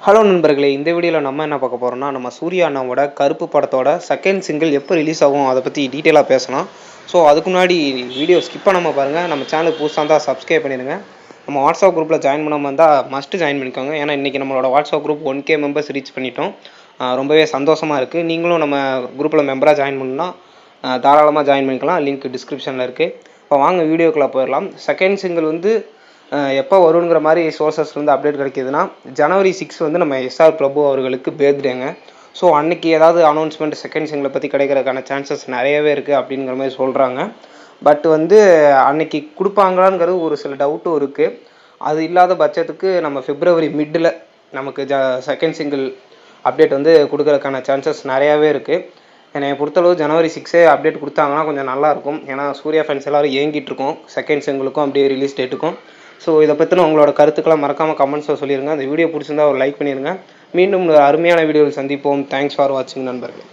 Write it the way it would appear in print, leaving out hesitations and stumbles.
Hello நண்பர்களே, இந்த வீடியோவில் நம்ம என்ன பார்க்க போகிறோம்னா, நம்ம சூர்யா அண்ணாவோட கருப்பு படத்தோட செகண்ட் சிங்கிள் எப்போ ரிலீஸ் ஆகும் அதை பற்றி டீட்டெயிலாக பேசலாம். ஸோ அதுக்கு முன்னாடி வீடியோ ஸ்கிப் பண்ணாமல் பாருங்கள். நம்ம சேனல் புதுசாக இருந்தால் சப்ஸ்கிரைப் பண்ணிடுங்க. நம்ம வாட்ஸ்அப் குரூப்பில் ஜாயின் பண்ணாமல் இருந்தால் மஸ்ட்டு ஜாயின் பண்ணிக்கோங்க. ஏன்னா இன்றைக்கி நம்மளோட WhatsApp group 1K members reach பண்ணிட்டோம். ரொம்பவே சந்தோஷமாக இருக்குது. நீங்களும் நம்ம குரூப்பில் மெம்பராக ஜாயின் பண்ணால் தாராளமாக ஜாயின் பண்ணிக்கலாம். லிங்க் டிஸ்கிரிப்ஷனில் இருக்குது. இப்போ வாங்க வீடியோக்குள்ளே போயிடலாம். செகண்ட் சிங்கிள் எப்போ வருங்கிற மாதிரி சோர்சஸ்லேருந்து அப்டேட் கிடைக்கிதுன்னா, January 6 நம்ம எஸ்ஆர் பிரபு அவர்களுக்கு பேர்த்டேங்க. ஸோ அன்றைக்கி ஏதாவது அனௌன்ஸ்மெண்ட் செகண்ட் சிங்கிளை பற்றி கிடைக்கிறதுக்கான சான்சஸ் நிறையவே இருக்குது அப்படிங்கிற மாதிரி சொல்கிறாங்க. பட் அன்னைக்கு கொடுப்பாங்களாங்கிறது ஒரு சில டவுட்டும் இருக்குது. அது இல்லாத பட்சத்துக்கு நம்ம February மிட்டில் நமக்கு செகண்ட் சிங்கிள் அப்டேட் கொடுக்கறதுக்கான சான்சஸ் நிறையாவே இருக்குது. என்னை பொறுத்தளவு January 6 அப்டேட் கொடுத்தாங்கன்னா கொஞ்சம் நல்லாயிருக்கும். ஏன்னா சூர்யா ஃபேன்ஸ் எல்லோரும் ஏங்கிட்டுருக்கோம் செகண்ட் சிங்கிளுக்கும் அப்படியே ரிலீஸ் டேட்டுக்கும். ஸோ இதை பற்றின உங்களோட கருத்துக்களை மறக்காமல் கமெண்ட்ஸில் சொல்லிடுங்க. அந்த வீடியோ பிடிச்சிருந்தா ஒரு லைக் பண்ணிடுங்க. மீண்டும் ஒரு அருமையான வீடியோவில் சந்திப்போம். தேங்க்ஸ் ஃபார் வாட்சிங் நண்பர்கள்.